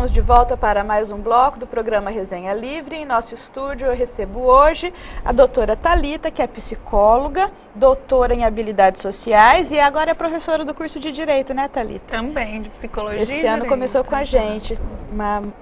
Estamos de volta para mais um bloco do programa Resenha Livre. Em nosso estúdio eu recebo hoje a doutora Thalita, que é psicóloga, doutora em habilidades sociais e agora é professora do curso de Direito, né, Thalita? Também, de psicologia. Esse ano começou com a gente.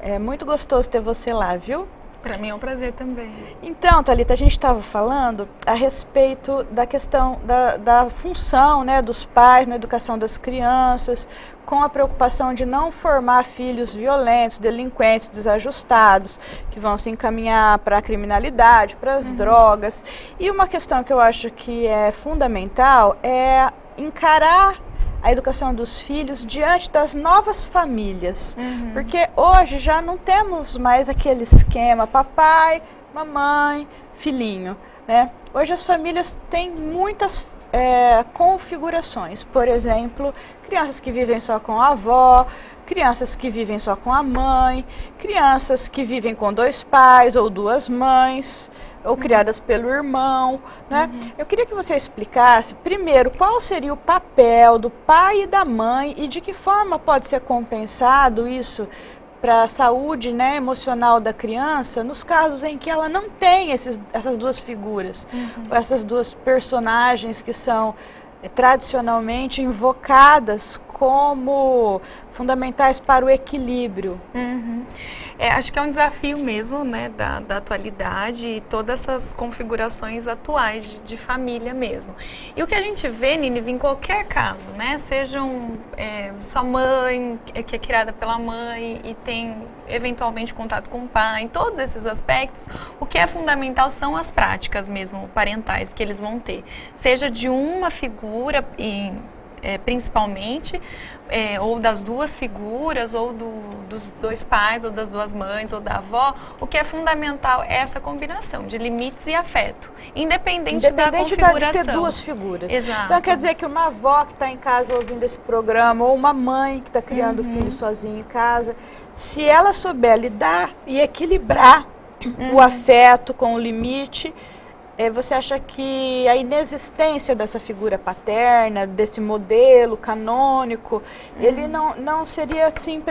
É muito gostoso ter você lá, viu? Para mim é um prazer também. Então, Thalita, a gente estava falando a respeito da questão da função, né, dos pais na educação das crianças, com a preocupação de não formar filhos violentos, delinquentes, desajustados, que vão se encaminhar para a criminalidade, para as drogas. E uma questão que eu acho que é fundamental é encarar a educação dos filhos diante das novas famílias, porque hoje já não temos mais aquele esquema papai, mamãe, filhinho, né? Hoje as famílias têm muitas configurações, por exemplo, crianças que vivem só com a avó, crianças que vivem só com a mãe, crianças que vivem com dois pais ou duas mães, ou criadas pelo irmão, né? Eu queria que você explicasse, primeiro, qual seria o papel do pai e da mãe e de que forma pode ser compensado isso para a saúde, né, emocional da criança, nos casos em que ela não tem essas duas figuras, essas duas personagens que são tradicionalmente invocadas como fundamentais para o equilíbrio. Acho que é um desafio mesmo, né, da atualidade e todas essas configurações atuais de família mesmo. E o que a gente vê, Nínive, em qualquer caso, né, sejam sua mãe, que é criada pela mãe e tem eventualmente contato com o pai, em todos esses aspectos, o que é fundamental são as práticas mesmo parentais que eles vão ter. Seja de uma figura principalmente, ou das duas figuras, ou dos dois pais, ou das duas mães, ou da avó, o que é fundamental é essa combinação de limites e afeto, independente da configuração. De ter duas figuras. Exato. Então quer dizer que uma avó que está em casa ouvindo esse programa, ou uma mãe que está criando o filho sozinho em casa, se ela souber lidar e equilibrar o afeto com o limite, você acha que a inexistência dessa figura paterna, desse modelo canônico, ele não seria assim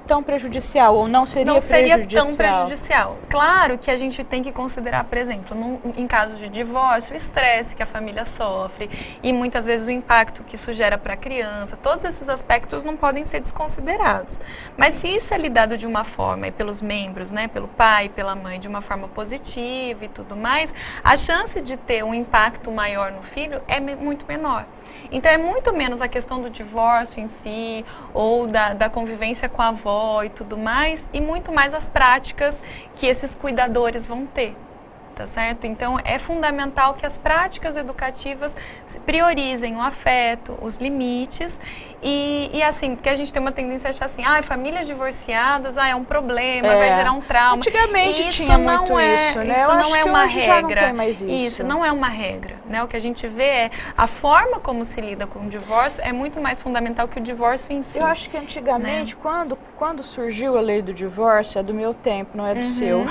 tão prejudicial, ou não seria prejudicial? Não seria tão prejudicial. Claro que a gente tem que considerar, por exemplo, em casos de divórcio, o estresse que a família sofre e muitas vezes o impacto que isso gera para a criança. Todos esses aspectos não podem ser desconsiderados. Mas se isso é lidado de uma forma, e pelos membros, né, pelo pai, pela mãe, de uma forma positiva e tudo mais, a chance de ter um impacto maior no filho é muito menor. Então é muito menos a questão do divórcio em si, ou da convivência com a avó e tudo mais, e muito mais as práticas que esses cuidadores vão ter. Tá certo? Então é fundamental que as práticas educativas priorizem o afeto, os limites e assim, porque a gente tem uma tendência a achar assim, famílias divorciadas, é um problema, vai gerar um trauma. Antigamente tinha muito isso, né? Isso não é uma regra. Já não tem mais Isso não é uma regra, né? O que a gente vê é a forma como se lida com o divórcio é muito mais fundamental que o divórcio em si. Eu acho que antigamente, né? quando surgiu a lei do divórcio, é do meu tempo, não é do seu.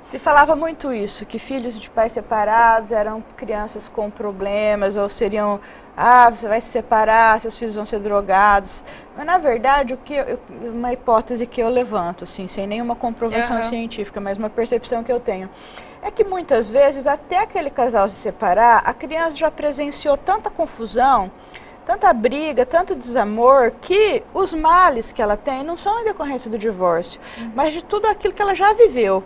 Se falava muito isso, que filhos de pais separados eram crianças com problemas, ou seriam, você vai se separar, seus filhos vão ser drogados. Mas, na verdade, uma hipótese que eu levanto, assim, sem nenhuma comprovação científica, mas uma percepção que eu tenho, é que muitas vezes, até aquele casal se separar, a criança já presenciou tanta confusão, tanta briga, tanto desamor, que os males que ela tem não são em decorrência do divórcio, mas de tudo aquilo que ela já viveu.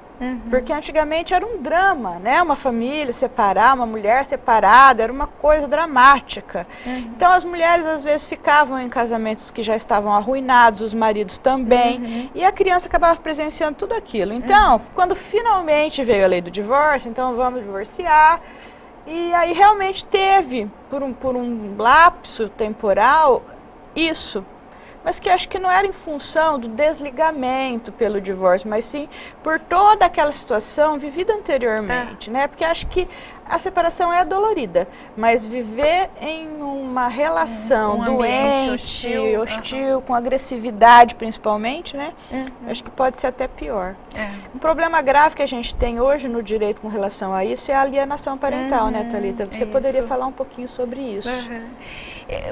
Porque antigamente era um drama, né? Uma família separar, uma mulher separada, era uma coisa dramática. Então as mulheres às vezes ficavam em casamentos que já estavam arruinados, os maridos também, e a criança acabava presenciando tudo aquilo. Então, quando finalmente veio a lei do divórcio, então vamos divorciar. E aí realmente teve, por um lapso temporal, isso. Mas que acho que não era em função do desligamento pelo divórcio, mas sim por toda aquela situação vivida anteriormente, né? Porque acho que A separação é dolorida, mas viver em uma relação doente, hostil, com agressividade principalmente, né? Acho que pode ser até pior. Um problema grave que a gente tem hoje no direito com relação a isso é a alienação parental, né, Thalita? Você poderia falar um pouquinho sobre isso?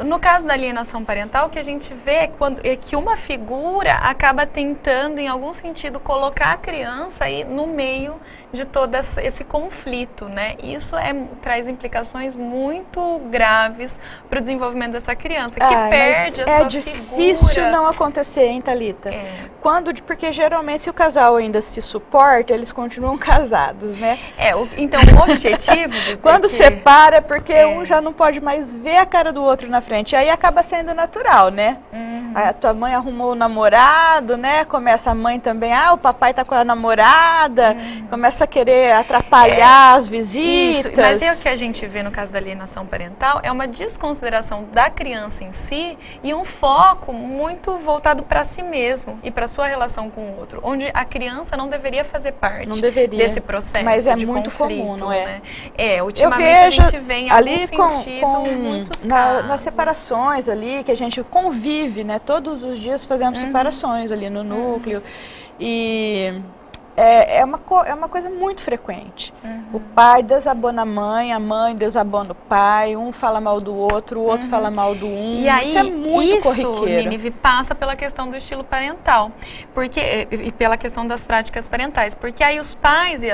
No caso da alienação parental, o que a gente vê é que uma figura acaba tentando, em algum sentido, colocar a criança aí no meio de todo esse conflito, né? Isso traz implicações muito graves para o desenvolvimento dessa criança, que perde a sua figura. É difícil não acontecer, hein, Thalita? Porque geralmente, se o casal ainda se suporta, eles continuam casados, né? Então, o objetivo... Quando separa, porque um já não pode mais ver a cara do outro na frente, aí acaba sendo natural, né? A tua mãe arrumou o namorado, né? Começa a mãe também, o papai tá com a namorada, começa a querer atrapalhar as visitas. Isso, mas o que a gente vê no caso da alienação parental é uma desconsideração da criança em si e um foco muito voltado para si mesmo e para sua relação com o outro, onde a criança não deveria fazer parte desse processo. Mas é de muito conflito, comum, não é? Né? Ultimamente a gente vê em ali algum sentido muitos casos. Nas separações ali, que a gente convive, né? Todos os dias fazemos separações ali no núcleo. E é uma coisa muito frequente. O pai desabona a mãe desabona o pai, um fala mal do outro, o outro fala mal do E aí, isso é muito corriqueiro. Nínive, passa pela questão do estilo parental, e pela questão das práticas parentais, porque aí os pais e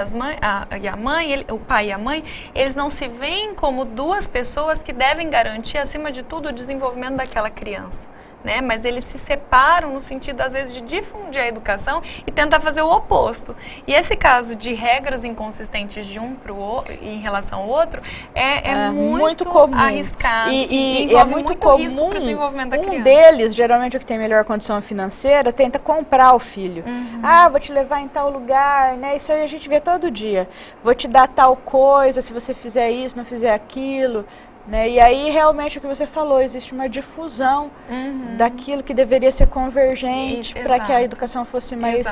o pai e a mãe, eles não se veem como duas pessoas que devem garantir, acima de tudo, o desenvolvimento daquela criança. Né? Mas eles se separam no sentido, às vezes, de difundir a educação e tentar fazer o oposto. E esse caso de regras inconsistentes de um para o outro, em relação ao outro, é muito comum. Arriscado e envolve é muito risco para o desenvolvimento da criança. Um deles, geralmente o que tem melhor condição financeira, tenta comprar o filho. Vou te levar em tal lugar, né? Isso aí a gente vê todo dia. Vou te dar tal coisa, se você fizer isso, não fizer aquilo. Né? E aí, realmente, o que você falou, existe uma difusão daquilo que deveria ser convergente para que a educação fosse mais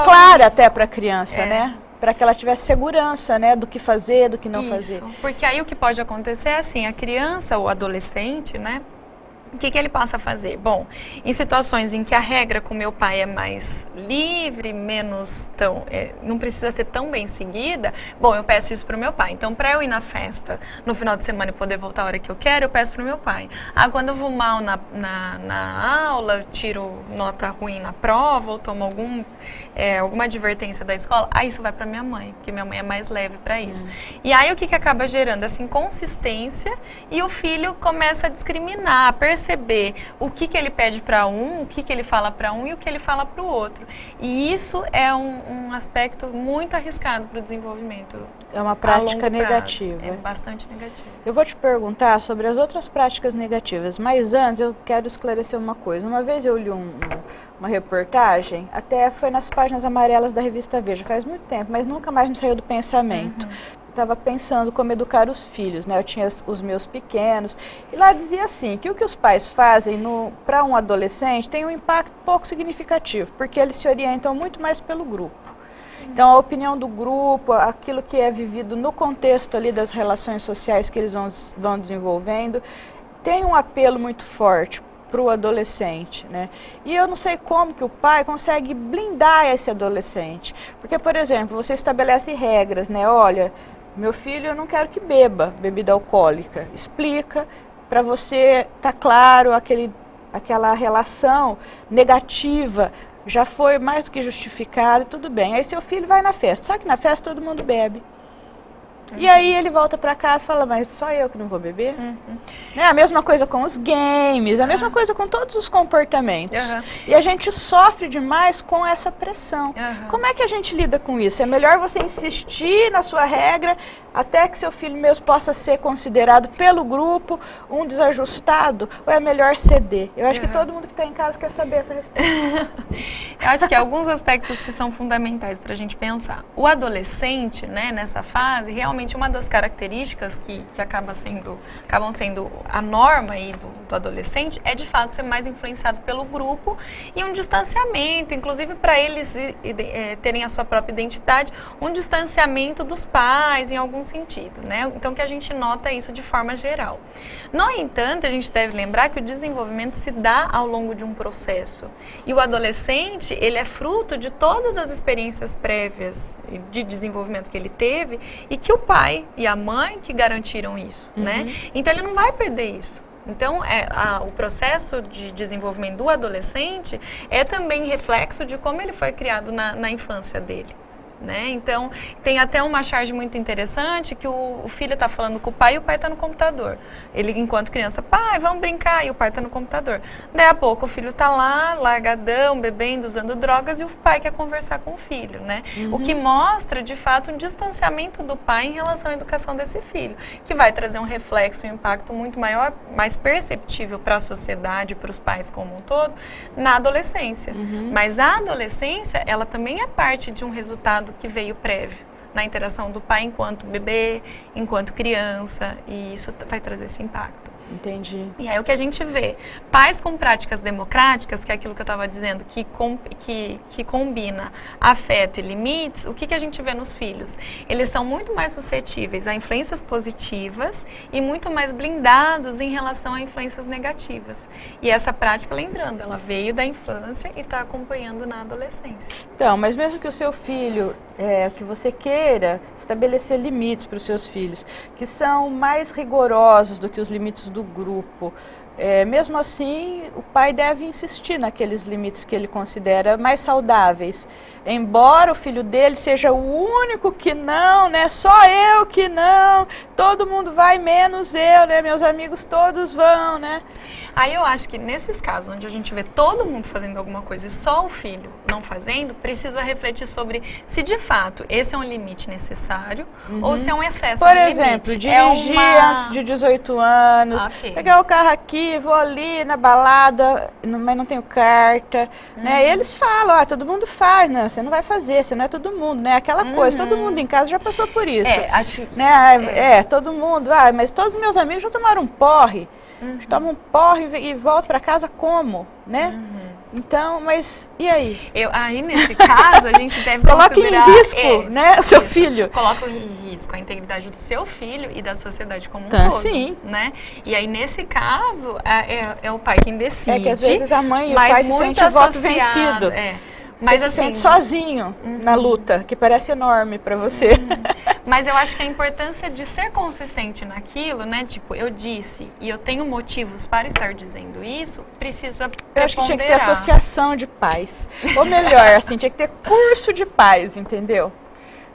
clara até para a criança, né? Para que ela tivesse segurança, né? Do que fazer, do que não fazer. Porque aí o que pode acontecer é assim, a criança ou adolescente, né? O que ele passa a fazer? Bom, em situações em que a regra com meu pai é mais livre, menos tão, não precisa ser tão bem seguida, bom, eu peço isso para o meu pai. Então, para eu ir na festa no final de semana e poder voltar a hora que eu quero, eu peço para o meu pai. Quando eu vou mal na aula, tiro nota ruim na prova ou tomo alguma advertência da escola, isso vai para minha mãe, porque minha mãe é mais leve para isso. E aí o que acaba gerando? Essa inconsistência e o filho começa a discriminar, a perceber o que ele pede para um, o que ele fala para um e o que ele fala para o outro. E isso é um aspecto muito arriscado para o desenvolvimento. É uma prática negativa. É bastante negativa. Eu vou te perguntar sobre as outras práticas negativas, mas antes eu quero esclarecer uma coisa. Uma vez eu li uma reportagem, até foi nas páginas amarelas da revista Veja, faz muito tempo, mas nunca mais me saiu do pensamento. Estava pensando como educar os filhos, né? Eu tinha os meus pequenos, e lá dizia assim, que o que os pais fazem para um adolescente tem um impacto pouco significativo, porque eles se orientam muito mais pelo grupo. Então, a opinião do grupo, aquilo que é vivido no contexto ali das relações sociais que eles vão desenvolvendo, tem um apelo muito forte para o adolescente, né? E eu não sei como que o pai consegue blindar esse adolescente. Porque, por exemplo, você estabelece regras, né? Olha, meu filho, eu não quero que beba bebida alcoólica. Explica, para você tá claro aquela relação negativa já foi mais do que justificada, tudo bem. Aí seu filho vai na festa, só que na festa todo mundo bebe. E aí ele volta para casa e fala, mas só eu que não vou beber? É a mesma coisa com os games, a mesma coisa com todos os comportamentos. E a gente sofre demais com essa pressão. Como é que a gente lida com isso? É melhor você insistir na sua regra até que seu filho mesmo possa ser considerado pelo grupo um desajustado? Ou é melhor ceder? Eu acho que todo mundo que está em casa quer saber essa resposta. Eu acho que há alguns aspectos que são fundamentais para a gente pensar. O adolescente, né, nessa fase, realmente realmente uma das características que acabam sendo a norma aí do adolescente é de fato ser mais influenciado pelo grupo e um distanciamento, inclusive para eles terem a sua própria identidade, um distanciamento dos pais em algum sentido, né? Então que a gente nota isso de forma geral. No entanto, a gente deve lembrar que o desenvolvimento se dá ao longo de um processo e o adolescente, ele é fruto de todas as experiências prévias de desenvolvimento que ele teve e que o pai e a mãe que garantiram isso, né? Então ele não vai perder isso. Então, o processo de desenvolvimento do adolescente é também reflexo de como ele foi criado na infância dele. Né? Então, tem até uma charge muito interessante que o filho está falando com o pai e o pai está no computador. Ele, enquanto criança, pai, vamos brincar, e o pai está no computador. Daí a pouco o filho está lá, largadão, bebendo, usando drogas, e o pai quer conversar com o filho, né? O que mostra, de fato, um distanciamento do pai em relação à educação desse filho, que vai trazer um reflexo, um impacto muito maior, mais perceptível para a sociedade, para os pais como um todo, na adolescência. Mas a adolescência, ela também é parte de um resultado que veio prévio na interação do pai enquanto bebê, enquanto criança, e isso vai trazer esse impacto. Entendi. E aí o que a gente vê, pais com práticas democráticas, que é aquilo que eu estava dizendo, que combina afeto e limites, o que a gente vê nos filhos? Eles são muito mais suscetíveis a influências positivas e muito mais blindados em relação a influências negativas. E essa prática, lembrando, ela veio da infância e está acompanhando na adolescência. Então, mas mesmo que o seu filho, que você queira estabelecer limites para os seus filhos, que são mais rigorosos do que os limites do grupo, mesmo assim, o pai deve insistir naqueles limites que ele considera mais saudáveis. Embora o filho dele seja o único que não, né? Só eu que não, todo mundo vai menos eu, né? Meus amigos todos vão, né? Aí eu acho que nesses casos, onde a gente vê todo mundo fazendo alguma coisa e só o filho não fazendo, precisa refletir sobre se de fato esse é um limite necessário ou se é um excesso de limite. Por exemplo, dirigir antes de 18 anos, pegar o carro aqui, vou ali na balada, mas não tenho carta, né? E eles falam, todo mundo faz, né? Você não vai fazer, você não é todo mundo, né? Aquela coisa, todo mundo em casa já passou por isso. Né? Todo mundo, mas todos os meus amigos já tomaram um porre, tomam um porre e voltam para casa como, né? Então, mas e aí? Aí, nesse caso, a gente deve Coloca considerar... em risco, né, seu filho. Coloca em risco a integridade do seu filho e da sociedade como um todo. Sim. Né? E aí, nesse caso, é o pai quem decide. É que às vezes a mãe e o pai se sentem o voto vencido. Mas você se sente sozinho na luta, que parece enorme para você. Mas eu acho que a importância de ser consistente naquilo, né? Tipo, eu disse e eu tenho motivos para estar dizendo isso, precisa preponderar. Eu acho que tinha que ter associação de pais. Ou melhor, assim, tinha que ter curso de pais, entendeu?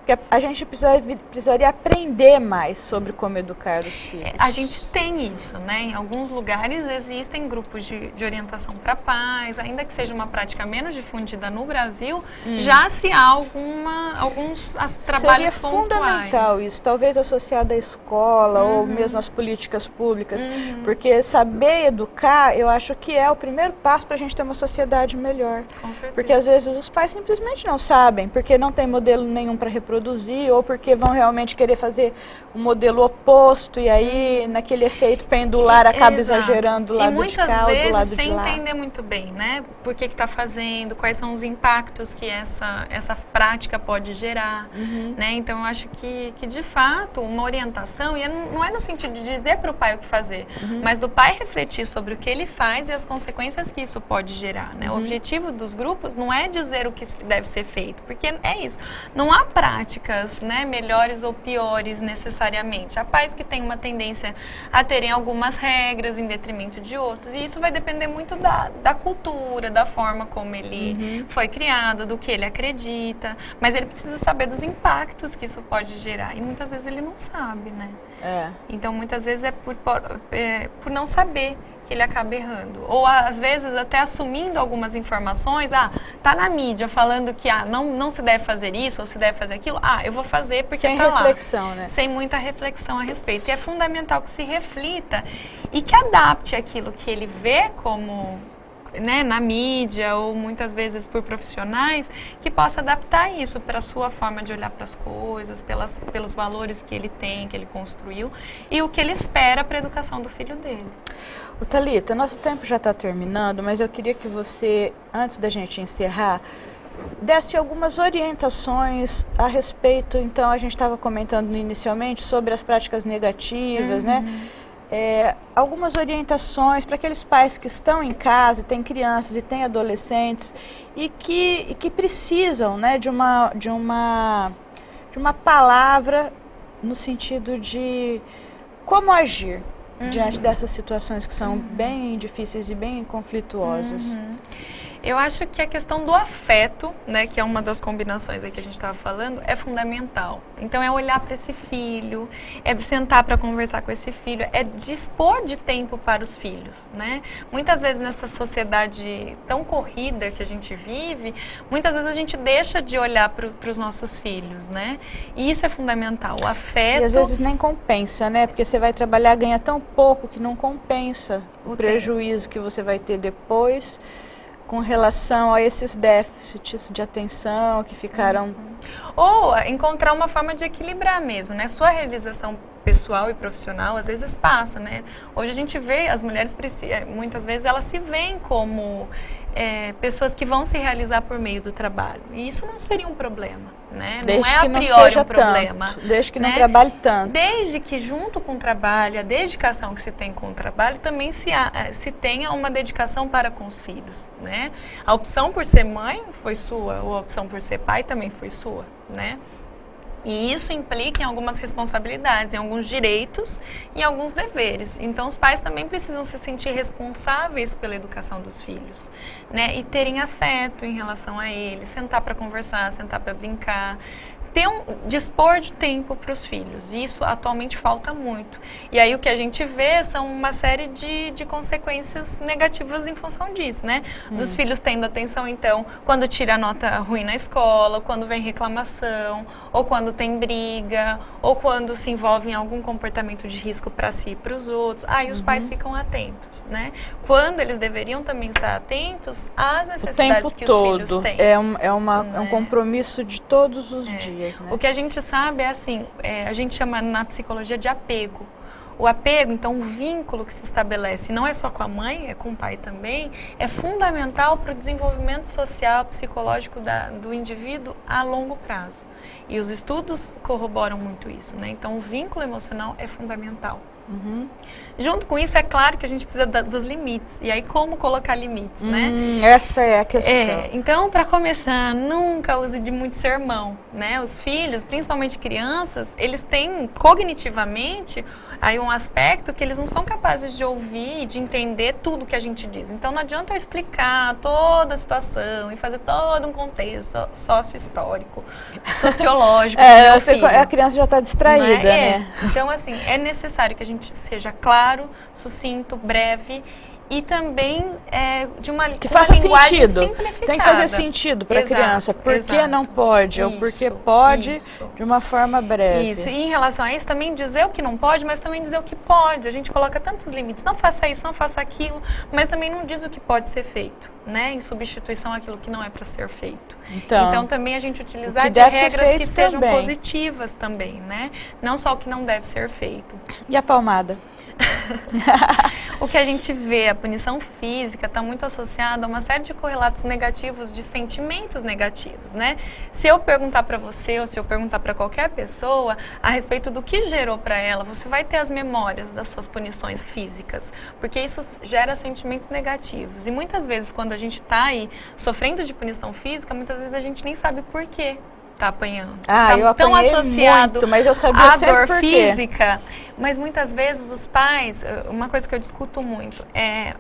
Porque a gente precisaria aprender mais sobre como educar os filhos. A gente tem isso, né? Em alguns lugares existem grupos de orientação para pais, ainda que seja uma prática menos difundida no Brasil, já se há alguns trabalhos pontuais. Seria fundamental isso, talvez associado à escola ou mesmo às políticas públicas, porque saber educar, eu acho que é o primeiro passo para a gente ter uma sociedade melhor. Com certeza. Porque às vezes os pais simplesmente não sabem, porque não tem modelo nenhum para reproduzir, ou porque vão realmente querer fazer um modelo oposto e aí naquele efeito pendular acaba exagerando do lado de cá ou do lado de lá. E muitas vezes sem entender muito bem, né? Por que está fazendo, quais são os impactos que essa prática pode gerar, né? Então eu acho que de fato uma orientação, e não é no sentido de dizer para o pai o que fazer, mas do pai refletir sobre o que ele faz e as consequências que isso pode gerar, né? O objetivo dos grupos não é dizer o que deve ser feito, porque é isso, não há práticas, né, melhores ou piores necessariamente. Há pais que têm uma tendência a terem algumas regras em detrimento de outros, e isso vai depender muito da cultura, da forma como ele foi criado, do que ele acredita, mas ele precisa saber dos impactos que isso pode gerar, e muitas vezes ele não sabe, né? Então muitas vezes é por não saber que ele acaba errando. Ou às vezes até assumindo algumas informações, tá na mídia falando que não se deve fazer isso ou se deve fazer aquilo, eu vou fazer porque sem tá lá. Sem reflexão, né? Sem muita reflexão a respeito. E é fundamental que se reflita e que adapte aquilo que ele vê como né, na mídia ou muitas vezes por profissionais, que possa adaptar isso para a sua forma de olhar para as coisas, pelos valores que ele tem, que ele construiu e o que ele espera para a educação do filho dele. Thalita, nosso tempo já está terminando, mas eu queria que você, antes da gente encerrar, desse algumas orientações a respeito, então a gente estava comentando inicialmente sobre as práticas negativas, né? Algumas orientações para aqueles pais que estão em casa, têm crianças e têm adolescentes e que precisam, né, de uma palavra no sentido de como agir diante dessas situações que são bem difíceis e bem conflituosas. Eu acho que a questão do afeto, né, que é uma das combinações aí que a gente estava falando, é fundamental. Então é olhar para esse filho, é sentar para conversar com esse filho, é dispor de tempo para os filhos, né? Muitas vezes nessa sociedade tão corrida que a gente vive, muitas vezes a gente deixa de olhar para os nossos filhos, né? E isso é fundamental, o afeto. E às vezes nem compensa, né? Porque você vai trabalhar, ganha tão pouco que não compensa o prejuízo que você vai ter depois com relação a esses déficits de atenção que ficaram... Ou encontrar uma forma de equilibrar mesmo, né? Sua realização pessoal e profissional às vezes passa, né? Hoje a gente vê, as mulheres, muitas vezes elas se veem como pessoas que vão se realizar por meio do trabalho. E isso não seria um problema, né? Desde não é a priori um problema. Tanto, desde que não né? trabalhe tanto. Desde que junto com o trabalho, a dedicação que se tem com o trabalho, também se tenha uma dedicação para com os filhos, né? A opção por ser mãe foi sua, ou a opção por ser pai também foi sua, né? E isso implica em algumas responsabilidades, em alguns direitos e em alguns deveres. Então, os pais também precisam se sentir responsáveis pela educação dos filhos, né? E terem afeto em relação a eles, sentar para conversar, sentar para brincar, dispor de tempo para os filhos. E isso atualmente falta muito. E aí o que a gente vê são uma série de consequências negativas em função disso, né? Dos filhos tendo atenção, então, quando tira a nota ruim na escola, quando vem reclamação, ou quando tem briga, ou quando se envolve em algum comportamento de risco para si e para os outros. Aí os pais ficam atentos, né? Quando eles deveriam também estar atentos às necessidades que os filhos têm. É um compromisso de todos os dias. Né? O que a gente sabe é assim, a gente chama na psicologia de apego. O apego, então, o vínculo que se estabelece, não é só com a mãe, é com o pai também, é fundamental para o desenvolvimento social, psicológico do indivíduo a longo prazo. E os estudos corroboram muito isso, né? Então, o vínculo emocional é fundamental. Junto com isso, é claro que a gente precisa dos limites. E aí, como colocar limites, né? Essa é a questão. Então, para começar, nunca use de muito sermão, né? Os filhos, principalmente crianças, eles têm cognitivamente aí um aspecto que eles não são capazes de ouvir e de entender tudo que a gente diz. Então, não adianta eu explicar toda a situação e fazer todo um contexto sócio-histórico, sociológico. A criança já está distraída, né? Então, assim, é necessário que a gente seja claro, sucinto, breve e também de uma linguagem sentido. Simplificada. Tem que fazer sentido para a criança. Por que não pode? Ou por que pode de uma forma breve. Isso. E em relação a isso, também dizer o que não pode, mas também dizer o que pode. A gente coloca tantos limites. Não faça isso, não faça aquilo, mas também não diz o que pode ser feito, né? Em substituição àquilo que não é para ser feito. Então também a gente utilizar de regras que sejam positivas também, né? Não só o que não deve ser feito. E a palmada? O que a gente vê, a punição física está muito associada a uma série de correlatos negativos, de sentimentos negativos, né? Se eu perguntar para você ou se eu perguntar para qualquer pessoa a respeito do que gerou para ela, você vai ter as memórias das suas punições físicas, porque isso gera sentimentos negativos. E muitas vezes quando a gente está aí sofrendo de punição física, muitas vezes a gente nem sabe por quê está apanhando. Eu apanhei tão associado muito, mas eu sabia à sempre dor por quê. física. Mas muitas vezes os pais, uma coisa que eu discuto muito,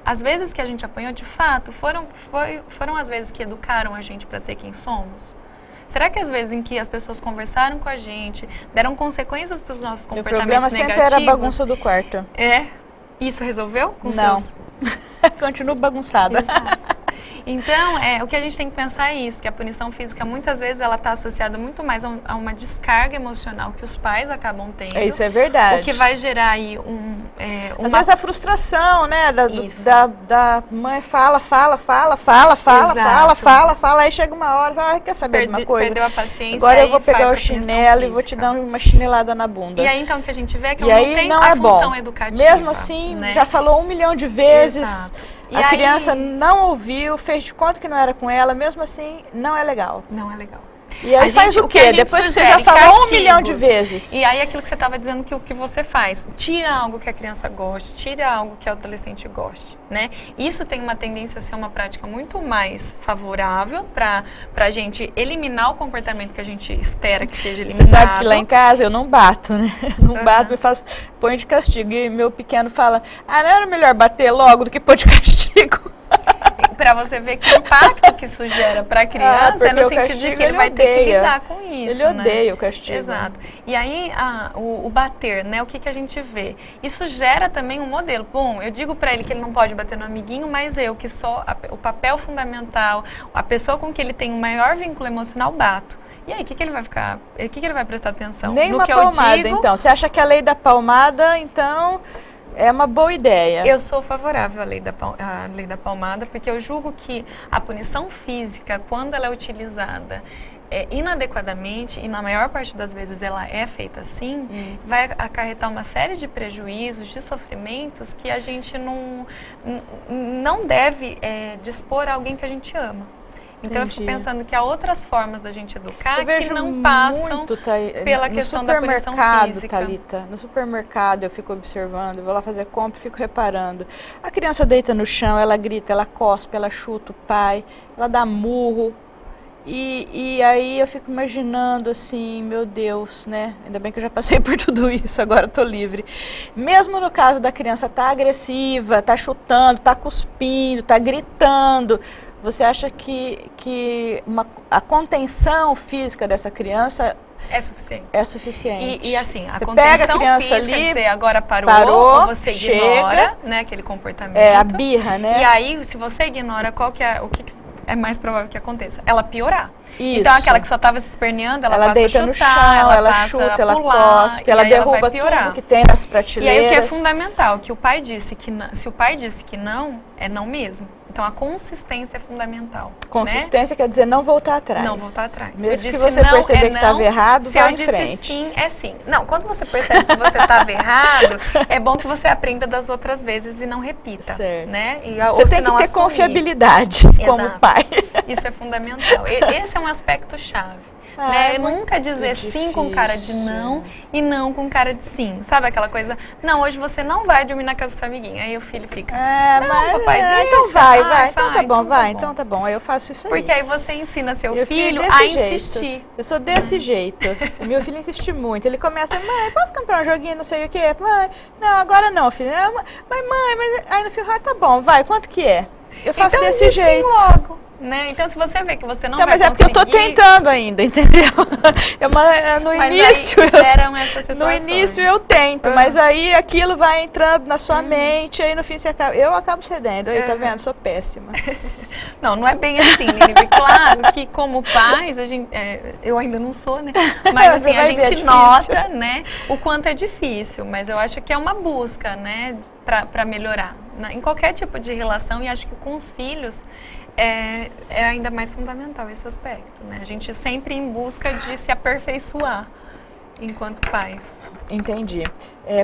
as vezes que a gente apanhou, de fato, foram as vezes que educaram a gente para ser quem somos? Será que as vezes em que as pessoas conversaram com a gente, deram consequências para os nossos comportamentos negativos? O problema sempre era a bagunça do quarto. Isso resolveu? Não. Continuo bagunçada. Exato. Então, o que a gente tem que pensar é isso, que a punição física, muitas vezes, ela está associada muito mais a uma descarga emocional que os pais acabam tendo. Isso é verdade. O que vai gerar aí Às vezes a frustração, né, da mãe fala, aí chega uma hora, quer saber de uma coisa? Perdeu a paciência. Agora eu vou pegar o chinelo e vou te dar uma chinelada na bunda. E aí então que a gente vê que não tem a função educativa. Mesmo assim, né? Já falou 1 milhão de vezes, a criança não ouviu, fez de conta que não era com ela, mesmo assim, não é legal. Não é legal. E aí faz o quê? Depois que você já falou 1 milhão de vezes. E aí aquilo que você estava dizendo que o que você faz, tira algo que a criança goste, tira algo que o adolescente goste, né? Isso tem uma tendência a ser uma prática muito mais favorável para a gente eliminar o comportamento que a gente espera que seja eliminado. Você sabe que lá em casa eu não bato, né? Não bato, põe de castigo. E meu pequeno fala, não era melhor bater logo do que pôr de castigo? Para você ver que impacto que isso gera para a criança é no sentido de que ele vai ter que lidar com isso. Ele odeia o castigo. Exato. E aí o bater, né? O que a gente vê? Isso gera também um modelo. Bom, eu digo para ele que ele não pode bater no amiguinho, mas eu que sou o papel fundamental, a pessoa com que ele tem o maior vínculo emocional, bato. E aí, o que ele vai ficar? O que ele vai prestar atenção? Nem no uma que palmada, eu digo, então. Você acha que a lei da palmada, então, é uma boa ideia? Eu sou favorável à lei da palmada, porque eu julgo que a punição física, quando ela é utilizada inadequadamente, e na maior parte das vezes ela é feita assim, vai acarretar uma série de prejuízos, de sofrimentos que a gente não deve dispor a alguém que a gente ama. Então eu fico pensando que há outras formas da gente educar que não passam pela questão da punição física. Thalita, no supermercado eu fico observando, eu vou lá fazer compra e fico reparando. A criança deita no chão, ela grita, ela cospe, ela chuta o pai, ela dá murro. E aí eu fico imaginando assim, meu Deus, né? Ainda bem que eu já passei por tudo isso, agora eu tô livre. Mesmo no caso da criança tá agressiva, tá chutando, tá cuspindo, tá gritando, você acha que a contenção física dessa criança é suficiente? É suficiente. E assim, a você contenção pega a criança física, ali, você agora parou, ou você ignora, né, aquele comportamento. É, a birra, né? E aí, se você ignora, o que é mais provável que aconteça? Ela piorar. Isso. Então, aquela que só estava se esperneando, ela passa deita a chutar, no chão, ela passa chuta, a ela pular, cospe, ela derruba tudo que tem nas prateleiras. E aí o que é fundamental, que o pai disse que não, se o pai disse que não, é não mesmo. Então a consistência é fundamental. Consistência, né? Quer dizer não voltar atrás. Não voltar atrás. Mesmo que você perceber que estava errado, vai em frente. Se eu disse sim, é sim. Não, quando você percebe que você estava errado, é bom que você aprenda das outras vezes e não repita. Certo. Né? Você tem que ter confiabilidade como pai. Isso é fundamental. Esse é um aspecto chave. Né? Nunca dizer sim com cara de não e não com cara de sim. Sabe aquela coisa, não, hoje você não vai dormir na casa do seu amiguinho. Aí o filho fica, não, papai, deixa. Então vai. Então tá bom, vai. Então tá bom, aí eu faço isso aí. Porque aí você ensina seu filho a insistir. Eu sou desse jeito. O meu filho insiste muito. Ele começa, mãe, posso comprar um joguinho, não sei o quê? Mãe, não, agora não, filho. Mas aí no filho, tá bom, vai, quanto que é? Eu faço então, desse jeito. Sim, logo. Né? Então, se você vê que você não vai conseguir... Mas é porque eu tô tentando ainda, entendeu? No início eu tento, mas aí aquilo vai entrando na sua mente, aí no fim eu acabo cedendo. Aí, tá vendo? Sou péssima. Não é bem assim, Lilian. Claro que como pais, a gente, eu ainda não sou, né? Mas assim, a gente nota, né, o quanto é difícil. Mas eu acho que é uma busca, né, para melhorar. Em qualquer tipo de relação, e acho que com os filhos... É ainda mais fundamental esse aspecto, né? A gente sempre em busca de se aperfeiçoar enquanto pais. Entendi.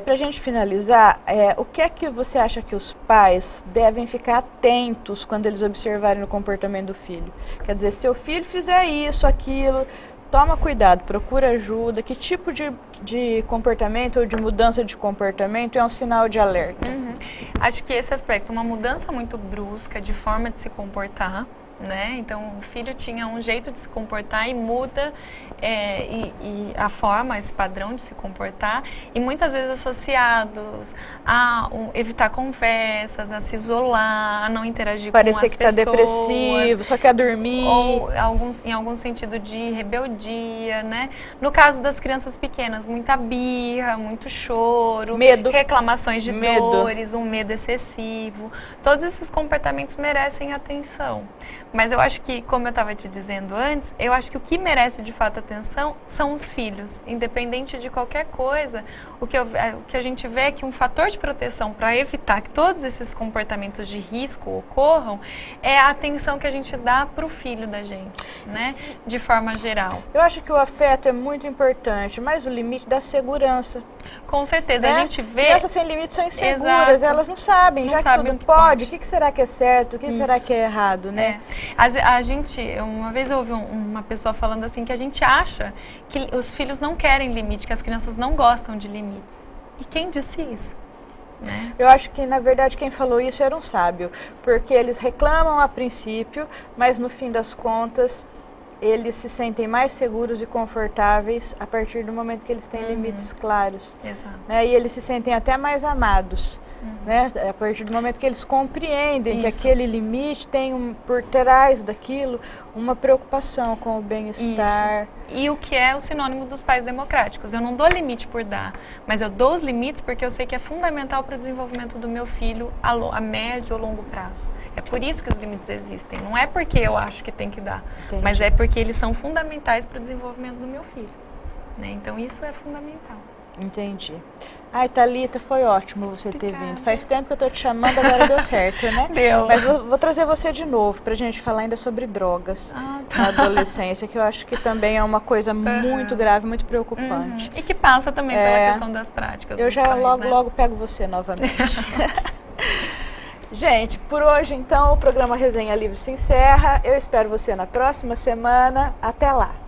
Para a gente finalizar, o que é que você acha que os pais devem ficar atentos quando eles observarem o comportamento do filho? Quer dizer, se o filho fizer isso, aquilo... Toma cuidado, procura ajuda. Que tipo de comportamento ou de mudança de comportamento é um sinal de alerta? Acho que esse aspecto, uma mudança muito brusca de forma de se comportar, né? Então, o filho tinha um jeito de se comportar e muda e a forma, esse padrão de se comportar, e muitas vezes associados a evitar conversas, a se isolar, a não interagir com as pessoas. Parecer que está depressivo, só quer dormir. Ou em algum sentido de rebeldia, né? No caso das crianças pequenas, muita birra, muito choro, medo, reclamações de dores, um medo excessivo. Todos esses comportamentos merecem atenção. Mas eu acho que, como eu estava te dizendo antes, eu acho que o que merece de fato atenção são os filhos. Independente de qualquer coisa, o que a gente vê é que um fator de proteção para evitar que todos esses comportamentos de risco ocorram é a atenção que a gente dá para o filho da gente, né? De forma geral. Eu acho que o afeto é muito importante, mas o limite da segurança. Com certeza, né? a gente vê... Crianças sem limites são inseguras, Exato. elas não sabem, Não já sabem que o tudo que pode, pode. o que será que é certo, o que Isso. será que é errado, né? A gente, uma vez eu ouvi uma pessoa falando assim, que a gente acha que os filhos não querem limite, que as crianças não gostam de limites. E quem disse isso? Né? Eu acho que, na verdade, quem falou isso era um sábio, porque eles reclamam a princípio, mas no fim das contas, eles se sentem mais seguros e confortáveis a partir do momento que eles têm limites claros. Exato. Né? E eles se sentem até mais amados, né? A partir do momento que eles compreendem que aquele limite tem por trás daquilo uma preocupação com o bem-estar. E o que é o sinônimo dos pais democráticos. Eu não dou limite por dar, mas eu dou os limites porque eu sei que é fundamental para o desenvolvimento do meu filho a médio ou longo prazo. É por isso que os limites existem. Não é porque eu acho que tem que dar, Entendi. mas é porque eles são fundamentais para o desenvolvimento do meu filho. Né? Então isso é fundamental. Entendi. Ai, Thalita, foi ótimo você ter Obrigada. vindo. Faz tempo que eu tô te chamando, agora deu certo, né? Deu. Mas vou trazer você de novo pra gente falar ainda sobre drogas na adolescência, que eu acho que também é uma coisa muito grave, muito preocupante. E que passa também pela questão das práticas. Eu dos já pais, né? logo pego você novamente. Gente, por hoje então o programa Resenha Livre se encerra. Eu espero você na próxima semana. Até lá!